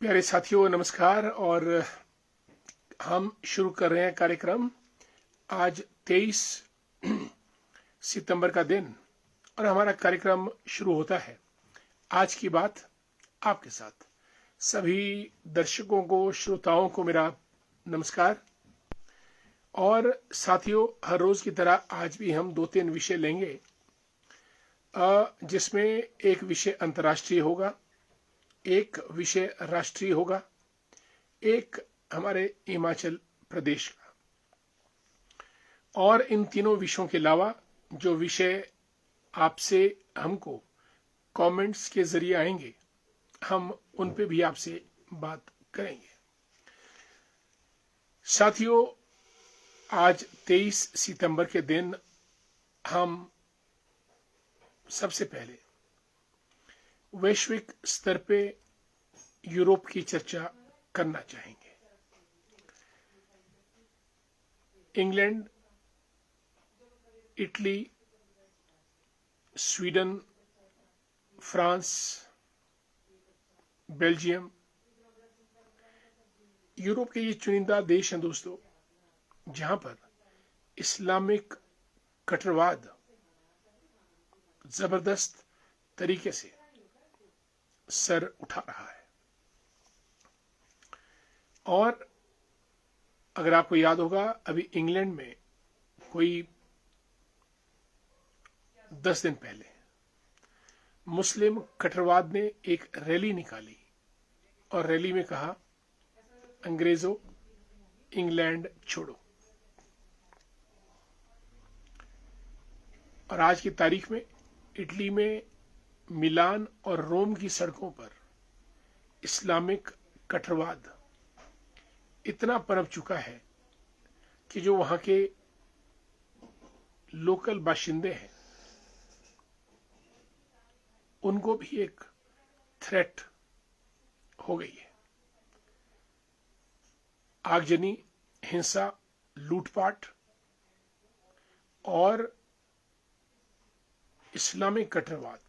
प्यारे साथियों नमस्कार। और हम शुरू कर रहे हैं कार्यक्रम। आज 23 सितंबर का दिन और हमारा कार्यक्रम शुरू होता है। आज की बात आपके साथ। सभी दर्शकों को, श्रोताओं को मेरा नमस्कार। और साथियों, हर रोज की तरह आज भी हम दो तीन विषय लेंगे, जिसमें एक विषय अंतर्राष्ट्रीय होगा, एक विषय राष्ट्रीय होगा, एक हमारे हिमाचल प्रदेश का। और इन तीनों विषयों के अलावा जो विषय आपसे हमको कमेंट्स के जरिए आएंगे, हम उन पे भी आपसे बात करेंगे। साथियों, आज 23 सितंबर के दिन हम सबसे पहले वैश्विक स्तर पे यूरोप की चर्चा करना चाहेंगे। England, Italy, Sweden, France, Belgium, Europe के ये चुनिंदा देश हैं दोस्तों, जहां पर इस्लामिक कट्टरवाद जबरदस्त तरीके से सर उठा रहा है। और अगर आपको याद होगा, अभी इंग्लैंड में कोई 10 दिन पहले मुस्लिम कट्टरवाद ने एक रैली निकाली और रैली में कहा, अंग्रेजों, इंग्लैंड छोड़ो। और आज की तारीख में इटली में मिलान और रोम की सड़कों पर इस्लामिक कट्टरवाद इतना पनप चुका है कि जो वहां के लोकल बाशिंदे हैं, उनको भी एक थ्रेट हो गई है। आगजनी, हिंसा, लूटपाट और इस्लामिक कट्टरवाद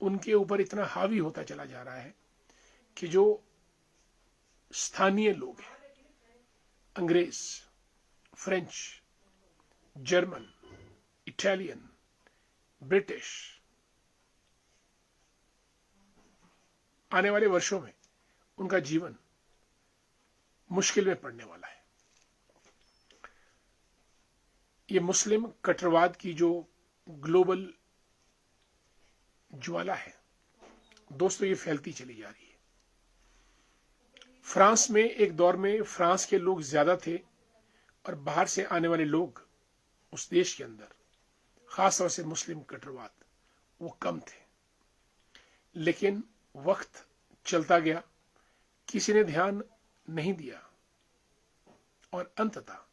उनके ऊपर इतना हावी होता चला जा रहा है कि जो स्थानीय लोग हैं, अंग्रेज, फ्रेंच, जर्मन, इटालियन, ब्रिटिश, आने वाले वर्षों में उनका जीवन मुश्किल में पड़ने वाला है। ये मुस्लिम कट्टरवाद की जो ग्लोबल ज्वाला है दोस्तों, ये फैलती चली जा रही है। फ्रांस में एक दौर में फ्रांस के लोग ज्यादा थे और बाहर से आने वाले लोग उस देश के अंदर, खासतौर से मुस्लिम कट्टरवाद, वो कम थे। लेकिन वक्त चलता गया, किसी ने ध्यान नहीं दिया और अंततः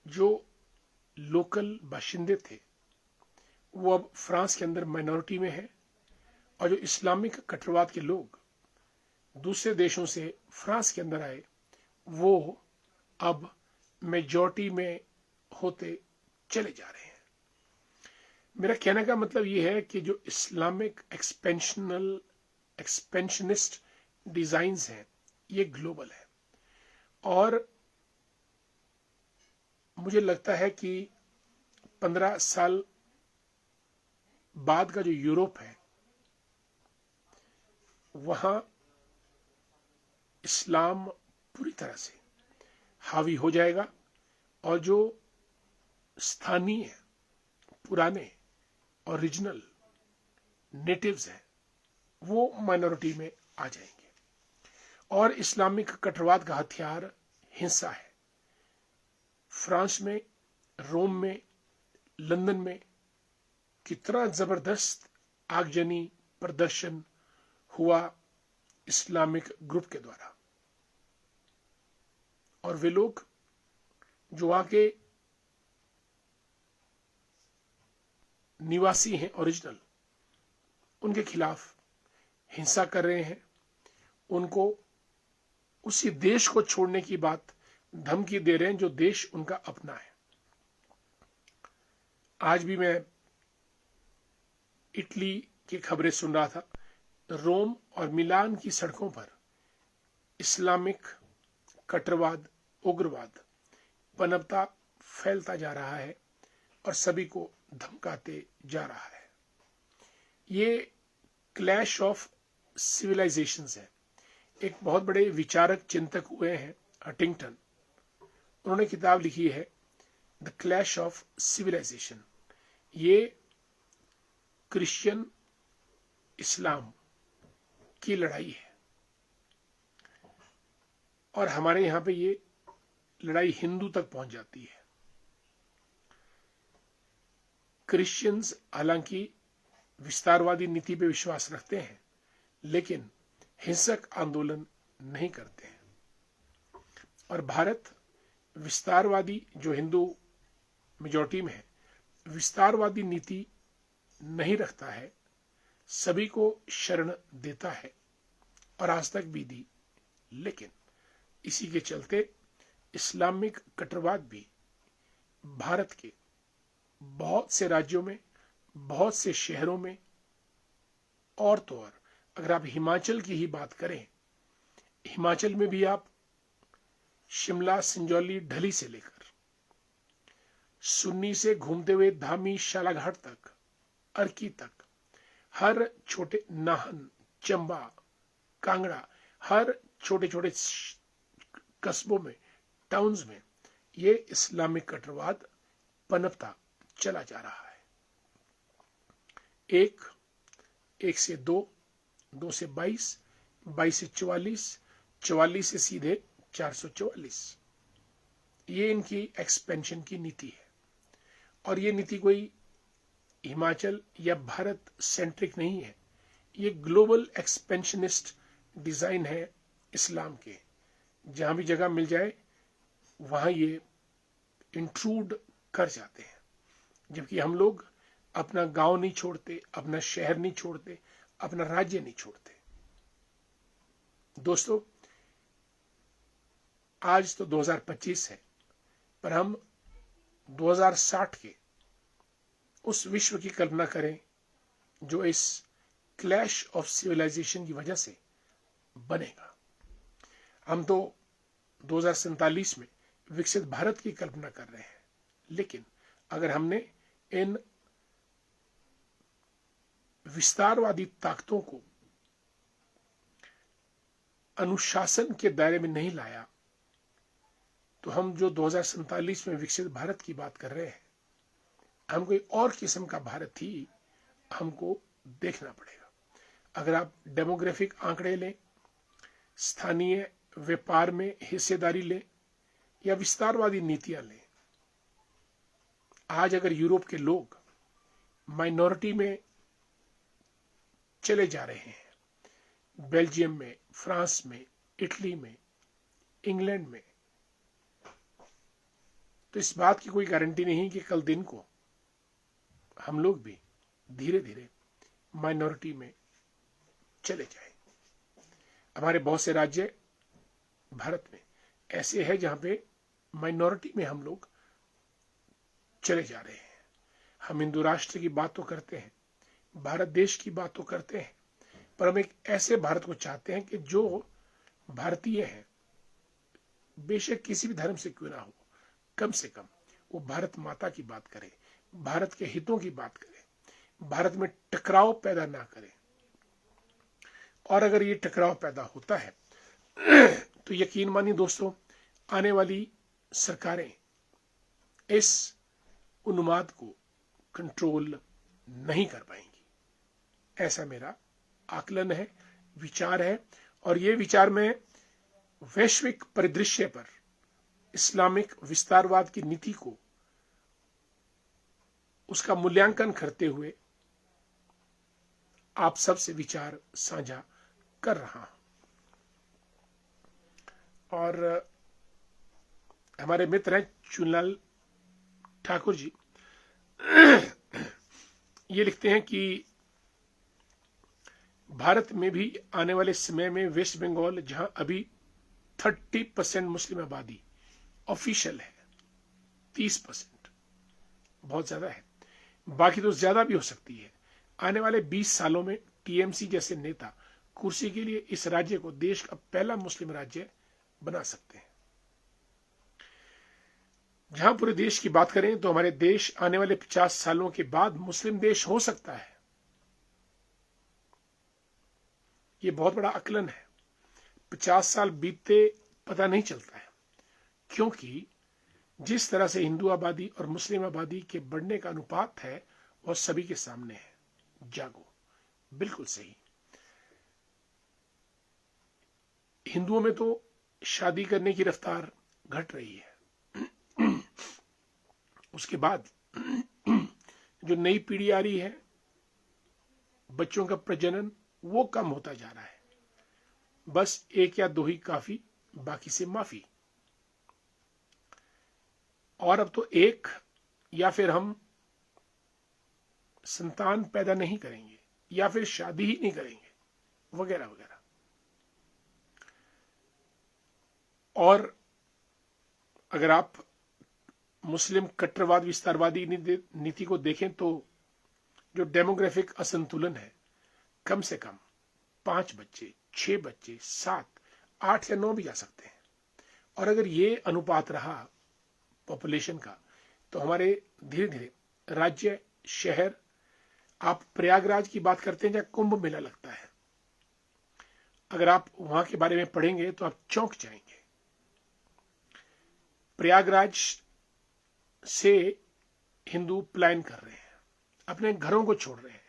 जो लोकल बाशिंदे थे वो अब फ्रांस के अंदर माइनॉरिटी में है, और जो इस्लामिक कट्टरवाद के लोग दूसरे देशों से फ्रांस के अंदर आए, वो अब मेजॉरिटी में होते चले जा रहे हैं। मेरा कहने का मतलब ये है कि जो इस्लामिक एक्सपेंशनिस्ट डिजाइन्स हैं, ये ग्लोबल है। और मुझे लगता है कि 15 साल बाद का जो यूरोप है, वहां इस्लाम पूरी तरह से हावी हो जाएगा और जो स्थानीय, पुराने, ओरिजिनल नेटिव्स हैं, वो माइनॉरिटी में आ जाएंगे। और इस्लामिक कट्टरवाद का हथियार हिंसा है। फ्रांस में, रोम में, लंदन में कितना जबरदस्त आगजनी प्रदर्शन हुआ इस्लामिक ग्रुप के द्वारा। और वे लोग जो वहां के निवासी हैं, ओरिजिनल, उनके खिलाफ हिंसा कर रहे हैं, उनको उसी देश को छोड़ने की बात, धमकी दे रहे हैं जो देश उनका अपना है। आज भी मैं इटली की खबरें सुन रहा था। रोम और मिलान की सड़कों पर इस्लामिक कट्टरवाद, उग्रवाद पनपता फैलता जा रहा है और सभी को धमकाते जा रहा है। ये क्लैश ऑफ सिविलाइजेशंस है। एक बहुत बड़े विचारक चिंतक हुए हैं हटिंगटन, उन्होंने किताब लिखी है द क्लैश ऑफ सिविलाइजेशन। ये क्रिश्चियन इस्लाम की लड़ाई है और हमारे यहां पे ये लड़ाई हिंदू तक पहुंच जाती है। क्रिश्चियंस हालांकि विस्तारवादी नीति पे विश्वास रखते हैं, लेकिन हिंसक आंदोलन नहीं करते हैं। और भारत विस्तारवादी, जो हिंदू मेजॉरिटी में है, विस्तारवादी नीति नहीं रखता है, सभी को शरण देता है और आज तक भी दी। लेकिन इसी के चलते इस्लामिक कट्टरवाद भी भारत के बहुत से राज्यों में, बहुत से शहरों में, और तो और अगर आप हिमाचल की ही बात करें, हिमाचल में भी आप शिमला, संजौली, ढली से लेकर सुन्नी से घूमते हुए धामी, शालाघाट तक, अर्की तक, हर छोटे नाहन, चंबा, कांगड़ा, हर छोटे छोटे कस्बों में, टाउन्स में ये इस्लामिक कट्टरवाद पनपता चला जा रहा है। एक से 2 से 22, 22 से 44, 44 से सीधे 444। ये इनकी एक्सपेंशन की नीति है और ये नीति कोई हिमाचल या भारत सेंट्रिक नहीं है। ये ग्लोबल एक्सपेंशनिस्ट डिजाइन है इस्लाम के। जहां भी जगह मिल जाए वहां ये इंट्रूड कर जाते हैं, जबकि हम लोग अपना गांव नहीं छोड़ते, अपना शहर नहीं छोड़ते, अपना राज्य नहीं छोड़ते। दोस्तों, आज तो 2025 है, पर हम 2060 के उस विश्व की कल्पना करें जो इस क्लैश ऑफ सिविलाइजेशन की वजह से बनेगा। हम तो 2047 में विकसित भारत की कल्पना कर रहे हैं, लेकिन अगर हमने इन विस्तारवादी ताकतों को अनुशासन के दायरे में नहीं लाया, तो हम जो 2047 में विकसित भारत की बात कर रहे हैं, हम कोई और किस्म का भारत ही हमको देखना पड़ेगा। अगर आप डेमोग्राफिक आंकड़े लें, स्थानीय व्यापार में हिस्सेदारी लें या विस्तारवादी नीतियां लें, आज अगर यूरोप के लोग माइनॉरिटी में चले जा रहे हैं, बेल्जियम में, फ्रांस में, इटली में, इंग्लैंड में, तो इस बात की कोई गारंटी नहीं कि कल दिन को हम लोग भी धीरे धीरे माइनॉरिटी में चले जाएं। हमारे बहुत से राज्य भारत में ऐसे हैं जहां पे माइनॉरिटी में हम लोग चले जा रहे हैं। हम हिंदू राष्ट्र की बात तो करते हैं, भारत देश की बात तो करते हैं, पर हम एक ऐसे भारत को चाहते हैं कि जो भारतीय हैं, बेशक किसी भी धर्म से क्यों ना हो, कम से कम वो भारत माता की बात करे, भारत के हितों की बात करे, भारत में टकराव पैदा ना करे। और अगर ये टकराव पैदा होता है तो यकीन मानिए दोस्तों, आने वाली सरकारें इस उन्माद को कंट्रोल नहीं कर पाएंगी। ऐसा मेरा आकलन है, विचार है। और ये विचार में वैश्विक परिदृश्य पर इस्लामिक विस्तारवाद की नीति को, उसका मूल्यांकन करते हुए आप सबसे विचार साझा कर रहा हूं। और हमारे मित्र हैं चुनलाल ठाकुर जी, ये लिखते हैं कि भारत में भी आने वाले समय में वेस्ट बंगाल, जहां अभी 30% मुस्लिम आबादी ऑफिशियल है, 30% बहुत ज्यादा है, बाकी तो ज्यादा भी हो सकती है, आने वाले 20 सालों में टीएमसी जैसे नेता कुर्सी के लिए इस राज्य को देश का पहला मुस्लिम राज्य बना सकते हैं। जहां पूरे देश की बात करें तो हमारे देश आने वाले 50 सालों के बाद मुस्लिम देश हो सकता है। यह बहुत बड़ा आकलन है। 50 साल बीतते पता नहीं चलता है, क्योंकि जिस तरह से हिंदू आबादी और मुस्लिम आबादी के बढ़ने का अनुपात है वह सभी के सामने है। जागो, बिल्कुल सही। हिंदुओं में तो शादी करने की रफ्तार घट रही है। उसके बाद जो नई पीढ़ी आ रही है, बच्चों का प्रजनन वो कम होता जा रहा है। बस एक या दो ही काफी, बाकी से माफी। और अब तो एक या फिर हम संतान पैदा नहीं करेंगे या फिर शादी ही नहीं करेंगे, वगैरह वगैरह। और अगर आप मुस्लिम कट्टरवाद विस्तारवादी नीति को देखें तो जो डेमोग्राफिक असंतुलन है, कम से कम 5 बच्चे, 6 बच्चे, 7, 8 या 9 भी जा सकते हैं। और अगर ये अनुपात रहा पॉपुलेशन का, तो हमारे धीरे धीरे राज्य, शहर, आप प्रयागराज की बात करते हैं जहां कुंभ मेला लगता है, अगर आप वहां के बारे में पढ़ेंगे तो आप चौंक जाएंगे। प्रयागराज से हिंदू पलायन कर रहे हैं, अपने घरों को छोड़ रहे हैं,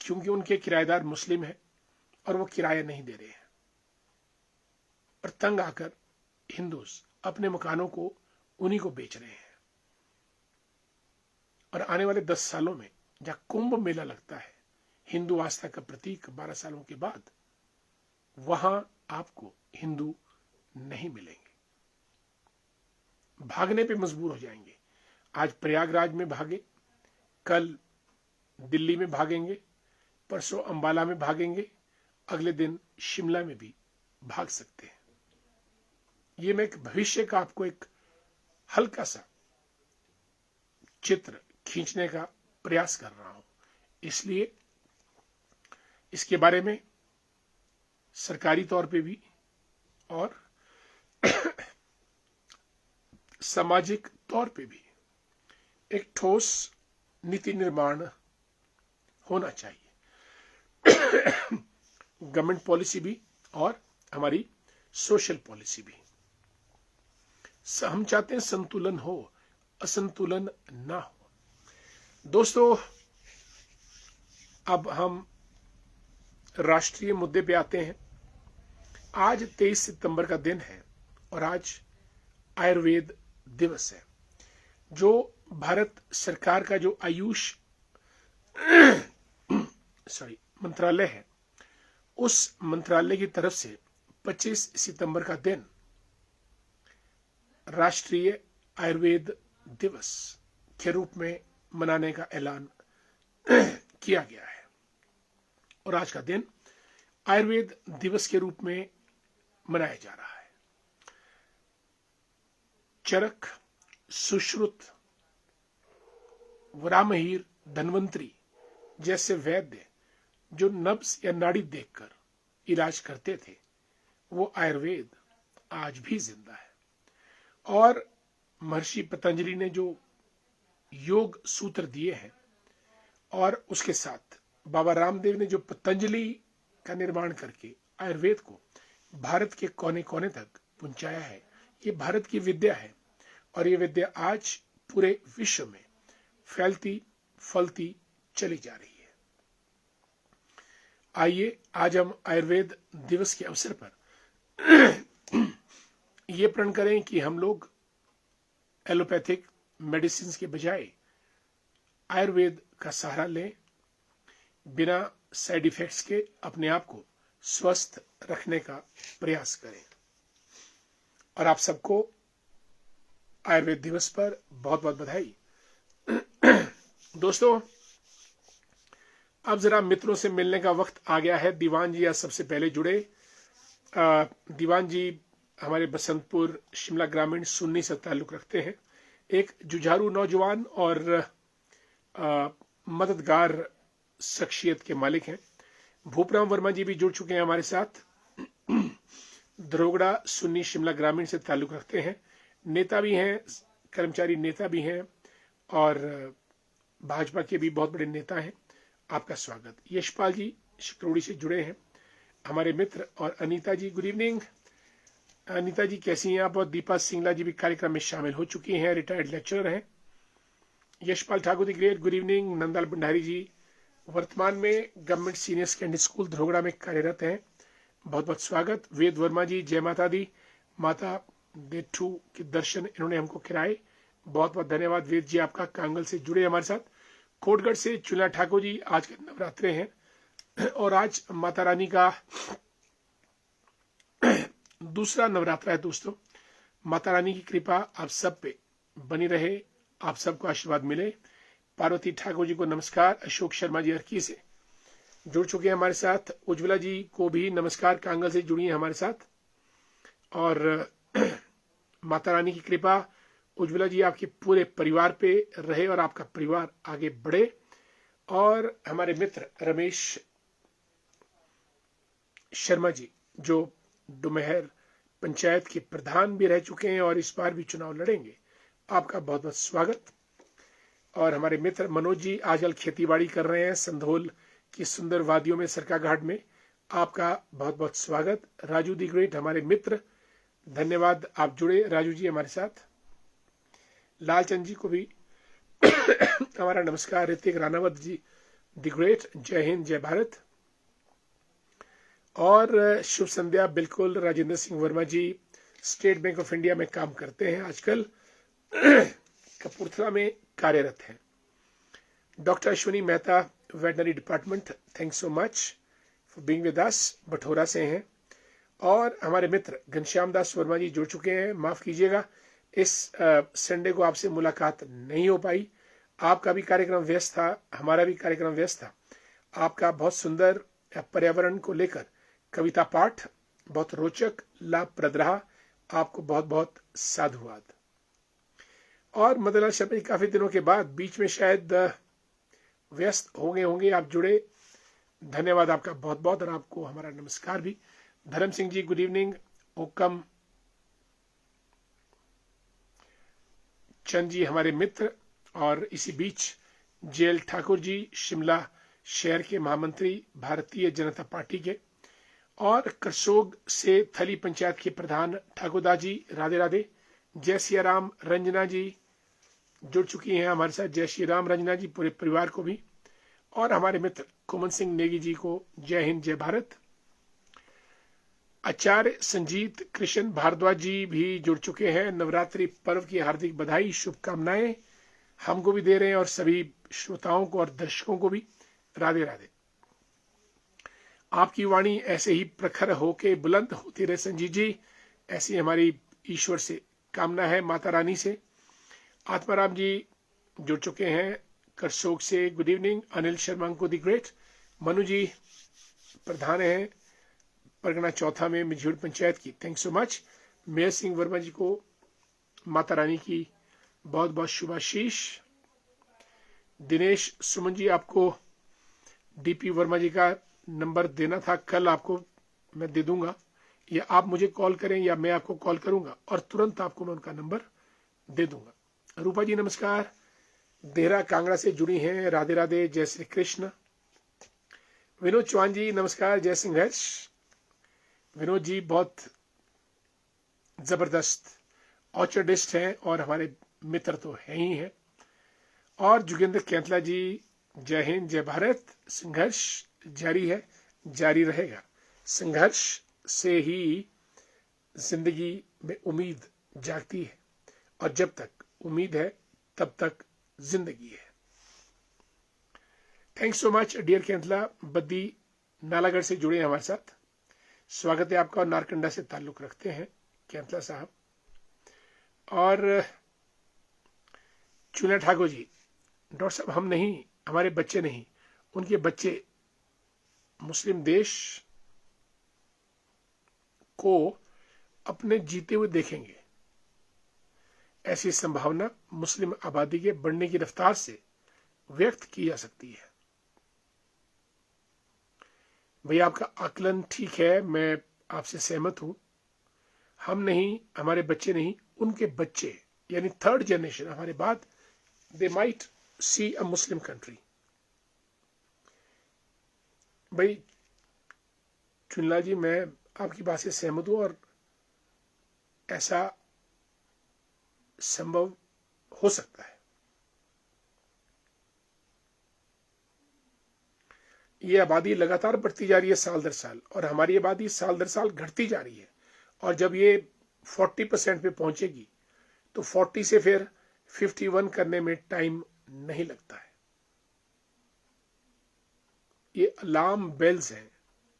क्योंकि उनके किराएदार मुस्लिम हैं और वो किराया नहीं दे रहे हैं। और तंग आकर हिंदूस अपने मकानों को उन्हीं को बेच रहे हैं। और आने वाले 10 सालों में जहां कुंभ मेला लगता है, हिंदू आस्था का प्रतीक, 12 सालों के बाद, वहां आपको हिंदू नहीं मिलेंगे। भागने पे मजबूर हो जाएंगे। आज प्रयागराज में भागे, कल दिल्ली में भागेंगे, परसों अंबाला में भागेंगे, अगले दिन शिमला में भी भाग सकते हैं। ये मैं एक भविष्य का आपको एक हल्का सा चित्र खींचने का प्रयास कर रहा हूं। इसलिए इसके बारे में सरकारी तौर पे भी और सामाजिक तौर पे भी एक ठोस नीति निर्माण होना चाहिए। गवर्नमेंट पॉलिसी भी और हमारी सोशल पॉलिसी भी। हम चाहते हैं संतुलन हो, असंतुलन ना हो। दोस्तों, अब हम राष्ट्रीय मुद्दे पे आते हैं। आज 23 सितंबर का दिन है और आज आयुर्वेद दिवस है, जो भारत सरकार का जो आयुष मंत्रालय है, उस मंत्रालय की तरफ से 25 सितंबर का दिन राष्ट्रीय आयुर्वेद दिवस के रूप में मनाने का ऐलान किया गया है। और आज का दिन आयुर्वेद दिवस के रूप में मनाया जा रहा है। चरक, सुश्रुत, वरामहीर, धन्वंतरी जैसे वैद्य जो नब्ज या नाड़ी देखकर इलाज करते थे, वो आयुर्वेद आज भी जिंदा है। और महर्षि पतंजलि ने जो योग सूत्र दिए हैं, और उसके साथ बाबा रामदेव ने जो पतंजलि का निर्माण करके आयुर्वेद को भारत के कोने कोने तक पहुंचाया है, ये भारत की विद्या है। और ये विद्या आज पूरे विश्व में फैलती फलती चली जा रही है। आइए आज हम आयुर्वेद दिवस के अवसर पर ये प्रण करें कि हम लोग एलोपैथिक मेडिसिन के बजाय आयुर्वेद का सहारा लें, बिना साइड इफेक्ट्स के अपने आप को स्वस्थ रखने का प्रयास करें। और आप सबको आयुर्वेद दिवस पर बहुत बहुत बधाई। दोस्तों, अब जरा मित्रों से मिलने का वक्त आ गया है। दीवान जी आज सबसे पहले जुड़े। दीवान जी हमारे बसंतपुर शिमला ग्रामीण सुन्नी से ताल्लुक रखते हैं। एक जुझारू नौजवान और मददगार शख्सियत के मालिक हैं। भूपराम वर्मा जी भी जुड़ चुके हैं हमारे साथ। धरोगड़ा सुन्नी शिमला ग्रामीण से ताल्लुक रखते हैं, नेता भी हैं, कर्मचारी नेता भी हैं और भाजपा के भी बहुत बड़े नेता हैं। आपका स्वागत। यशपाल जी शिकरोड़ी से जुड़े हैं हमारे मित्र। और अनीता जी, गुड इवनिंग। अनीता जी कैसी हैं आप? और दीपा सिंगला जी भी कार्यक्रम में शामिल हो चुकी हैं, रिटायर्ड लेक्चरर हैं। Yashpal Thakur the great, good evening. Nandlal Bhandari ji वर्तमान में government senior secondary school Dharogra में कार्यरत हैं, बहुत बहुत स्वागत। वेद वर्मा जी, जय माता दी। माता देठू के दर्शन इन्होंने हमको कराए, बहुत बहुत धन्यवाद वेद जी आपका। कांगल से जुड़े हमारे साथ। कोटगढ़ से चुला ठाकुर जी, आज के नवरात्रे हैं और आज माता रानी का दूसरा नवरात्रा है दोस्तों। माता रानी की कृपा आप सब पे बनी रहे, आप सबको आशीर्वाद मिले। पार्वती ठाकुर जी को नमस्कार। अशोक शर्मा जी अर्की से जुड़ चुके हैं हमारे साथ। उज्ज्वला जी को भी नमस्कार, कांगल से जुड़ी हैं हमारे साथ। और माता रानी की कृपा उज्ज्वला जी आपके पूरे परिवार पे रहे और आपका परिवार आगे बढ़े। और हमारे मित्र रमेश शर्मा जी जो डुमहर पंचायत के प्रधान भी रह चुके हैं और इस बार भी चुनाव लड़ेंगे, आपका बहुत बहुत स्वागत। और हमारे मित्र मनोज जी आजकल खेतीबाड़ी कर रहे हैं संधोल की सुंदर वादियों में, सरका घाट में, आपका बहुत बहुत स्वागत। राजू दी ग्रेट हमारे मित्र, धन्यवाद आप जुड़े राजू जी हमारे साथ। लालचंद जी को भी हमारा नमस्कार। ऋतिक रानावत जी दी ग्रेट, जय हिंद जय भारत। और शुभ संध्या। बिल्कुल, Rajendra Singh Verma ji state bank of India में काम करते हैं, आजकल कपूरथला में कार्यरत हैं। Doctor Ashwini Mehta veterinary department, thanks so much for being with us, Bathora से हैं। और हमारे मित्र घनश्याम दास वर्मा जी जुड़ चुके हैं। माफ कीजिएगा इस संडे को आपसे मुलाकात नहीं हो पाई, आपका भी कार्यक्रम व्यस्त था, हमारा भी कार्यक्रम व्यस्त था। आपका बहुत सुंदर पर्यावरण को लेकर कविता पाठ बहुत रोचक लाभप्रद रहा, आपको बहुत बहुत साधुवाद। और मदनलाल शर्मा जी काफी दिनों के बाद, बीच में शायद व्यस्त होंगे आप जुड़े, धन्यवाद आपका बहुत बहुत। और आपको हमारा नमस्कार भी। धर्म सिंह जी गुड इवनिंग। ओकम चंद जी हमारे मित्र। और इसी बीच जेएल ठाकुर जी शिमला शहर के महामंत्री भारतीय जनता पार्टी के। और करसोग से थली पंचायत के प्रधान ठाकुरदास जी, राधे राधे। जय सिया राम रंजना जी जुड़ चुकी हैं हमारे साथ, जय श्री राम रंजना जी, पूरे परिवार को भी। और हमारे मित्र कुमन सिंह नेगी जी को जय हिंद जय भारत। आचार्य संजीत कृष्ण भारद्वाज जी भी जुड़ चुके हैं। नवरात्रि पर्व की हार्दिक बधाई, शुभकामनाएं हमको भी दे रहे हैं और सभी श्रोताओं को और दर्शकों को भी राधे राधे। आपकी वाणी ऐसे ही प्रखर होके बुलंद होती रहे संजीत जी, ऐसी हमारी ईश्वर से कामना है, माता रानी से। आत्माराम जी जुड़ चुके हैं करसोग से, गुड इवनिंग। अनिल शर्मा को दी ग्रेट। मनु जी प्रधान हैं परगना चौथा में मिझूड़ पंचायत की, thanks so much. Meyar Singh Verma ji को माता रानी की बहुत बहुत शुभाशीष। दिनेश सुमन जी, आपको डीपी वर्मा जी का नंबर देना था, कल आपको मैं दे दूंगा, या आप मुझे कॉल करें या मैं आपको कॉल करूंगा और तुरंत आपको मैं उनका नंबर दे दूंगा। रूपा जी नमस्कार, देहरा कांगड़ा से जुड़ी हैं, राधे राधे, जय श्री कृष्ण। विनोद चौहान जी नमस्कार, जय संघर्ष। विनोद जी बहुत जबरदस्त ऑर्चर्डिस्ट हैं और हमारे मित्र तो हैं ही हैं। और जुगेंद्र कैंतला जी जय हिंद जय भारत। संघर्ष जारी है, जारी रहेगा। संघर्ष से ही जिंदगी में उम्मीद जागती है और जब तक उम्मीद है तब तक जिंदगी है। Thanks so much dear Kaintla. Baddi Nalagarh से जुड़े हैं हमारे साथ, स्वागत है आपका। और नारकंडा से ताल्लुक रखते हैं कैंतला साहब। और चुना ठाकुर जी, डॉक्टर साहब हम नहीं, हमारे बच्चे नहीं, उनके बच्चे मुस्लिम देश को अपने जीते हुए देखेंगे, ऐसी संभावना मुस्लिम आबादी के बढ़ने की रफ्तार से व्यक्त की जा सकती है। भैया आपका आकलन ठीक है, मैं आपसे सहमत हूं। हम नहीं, हमारे बच्चे नहीं, उनके बच्चे यानी थर्ड जनरेशन हमारे बाद, they might see a Muslim country. भाई चुनला जी, मैं आपकी बात से सहमत हूं और ऐसा संभव हो सकता है। ये आबादी लगातार बढ़ती जा रही है साल दर साल, और हमारी आबादी साल दर साल घटती जा रही है। और जब ये 40% पे पहुंचेगी तो 40 से फिर 51 करने में टाइम नहीं लगता है। ये अलार्म बेल्स हैं,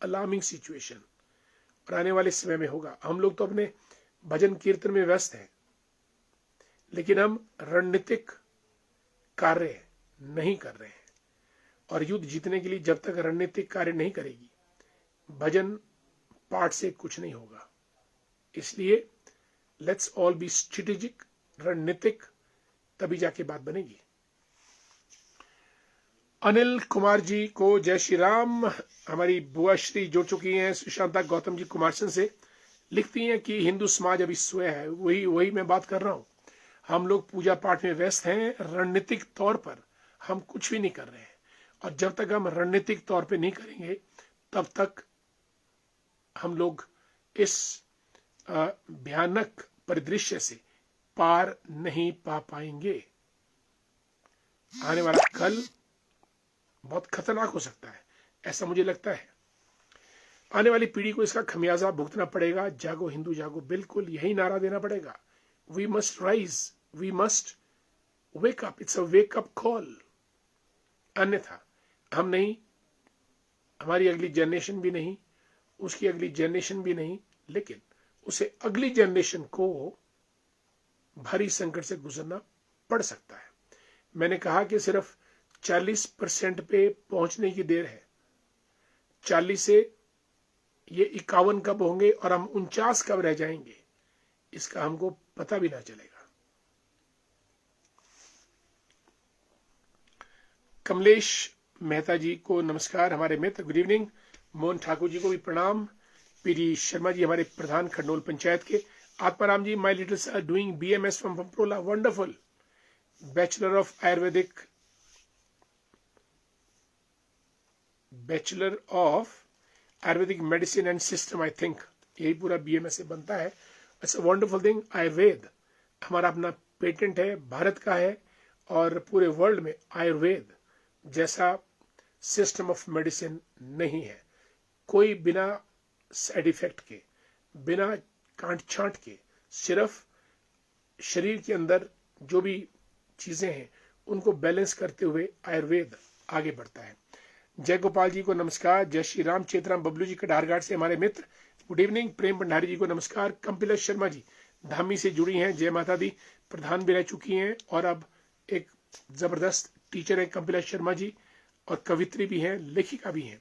अलार्मिंग सिचुएशन, और आने वाले समय में होगा। हम लोग तो अपने भजन कीर्तन में व्यस्त हैं, लेकिन हम रणनीतिक कार्य नहीं कर रहे हैं। और युद्ध जीतने के लिए जब तक रणनीतिक कार्य नहीं करेगी, भजन पाठ से कुछ नहीं होगा। इसलिए लेट्स ऑल बी स्ट्रेटेजिक, रणनीतिक, तभी जाके बात बनेगी। अनिल कुमार जी को जय श्री राम। हमारी बुआ श्री जुड़ चुकी हैं, सुशांता गौतम जी कुमारसन से लिखती हैं कि हिंदू समाज अभी सोया है। वही मैं बात कर रहा हूं। हम लोग पूजा पाठ में व्यस्त हैं, रणनीतिक तौर पर हम कुछ भी नहीं कर रहे हैं। और जब तक हम रणनीतिक तौर पे नहीं करेंगे, तब तक हम लोग इस भयानक परिदृश्य से पार नहीं पा पाएंगे। आने वाला कल बहुत खतरनाक हो सकता है, ऐसा मुझे लगता है। आने वाली पीढ़ी को इसका खमियाजा भुगतना पड़ेगा। जागो हिंदू जागो, बिल्कुल यही नारा देना पड़ेगा। We must rise, we must wake up, it's a wake up call. अन्यथा हम नहीं, हमारी अगली जनरेशन भी नहीं, उसकी अगली जनरेशन भी नहीं, लेकिन उसे अगली जनरेशन को भारी संकट से गुजरना पड़ सकता है। मैंने कहा कि सिर्फ 40% पे पहुंचने की देर है। 40 से ये 51 कब होंगे और हम 49 कब रह जाएंगे, इसका हमको पता भी ना चलेगा। कमलेश मेहता जी को नमस्कार, हमारे मित्र, गुड इवनिंग। मोहन ठाकुर जी को भी प्रणाम। पीडी शर्मा जी हमारे प्रधान खंडोल पंचायत के। Atmaram ji, my little sir doing BMS from Pamparola, wonderful. Bachelor of Ayurvedic medicine and system, I think यही पूरा BMS से बनता है। It's a wonderful thing. Ayurveda हमारा अपना पेटेंट है, भारत का है, और पूरे वर्ल्ड में आयुर्वेद जैसा सिस्टम ऑफ मेडिसिन नहीं है। कोई बिना साइड इफेक्ट के, बिना कांट छांट के, सिर्फ शरीर के अंदर जो भी चीजें हैं उनको बैलेंस करते हुए आयुर्वेद आगे बढ़ता है। जय गोपाल जी को नमस्कार। जय श्री राम। चेतराम बबलू जी कटारघाट से हमारे मित्र, गुड इवनिंग। प्रेम भंडारी जी को नमस्कार। कंपिला शर्मा जी धामी से जुड़ी हैं, जय माता दी, प्रधान भी रह चुकी हैं और अब एक जबरदस्त टीचर है कंपिला शर्मा जी, और कवित्री भी हैं, लेखिका भी हैं।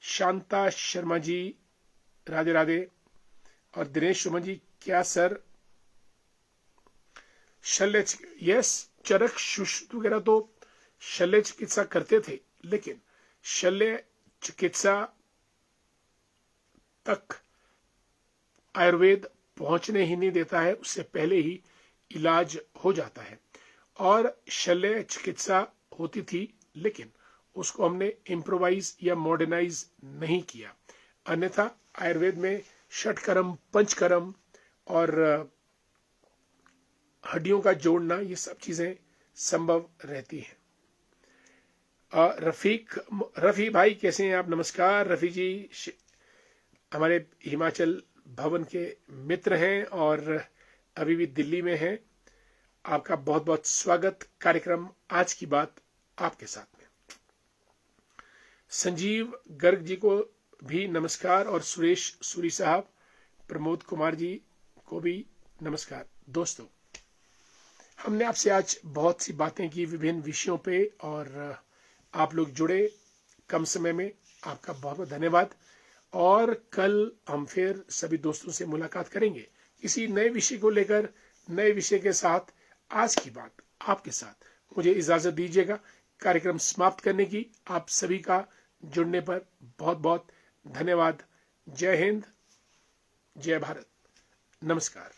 शांता शर्मा जी, राधे राधे। और दिनेश सुमन जी, क्या सर शल्य, यस, चरक शुष्क वगैरह तो शल्य चिकित्सा करते थे, लेकिन शल्य चिकित्सा तक आयुर्वेद पहुंचने ही नहीं देता है, उससे पहले ही इलाज हो जाता है। और शल्य चिकित्सा होती थी, लेकिन उसको हमने इम्प्रोवाइज या मॉडर्नाइज नहीं किया। अन्यथा आयुर्वेद में षटकर्म, पंचकर्म और हड्डियों का जोड़ना, ये सब चीजें संभव रहती हैं। रफी भाई कैसे हैं आप? नमस्कार रफी जी, हमारे हिमाचल भवन के मित्र हैं और अभी भी दिल्ली में हैं। आपका बहुत बहुत स्वागत। कार्यक्रम आज की बात आपके साथ में। संजीव गर्ग जी को भी नमस्कार, और सुरेश सूरी साहब, प्रमोद कुमार जी को भी नमस्कार। दोस्तों, हमने आपसे आज बहुत सी बातें की विभिन्न विषयों पे, और आप लोग जुड़े कम समय में, आपका बहुत बहुत धन्यवाद। और कल हम फिर सभी दोस्तों से मुलाकात करेंगे किसी नए विषय को लेकर, नए विषय के साथ। आज की बात आपके साथ मुझे इजाजत दीजिएगा कार्यक्रम समाप्त करने की। आप सभी का जुड़ने पर बहुत बहुत धन्यवाद। जय हिंद, जय भारत, नमस्कार।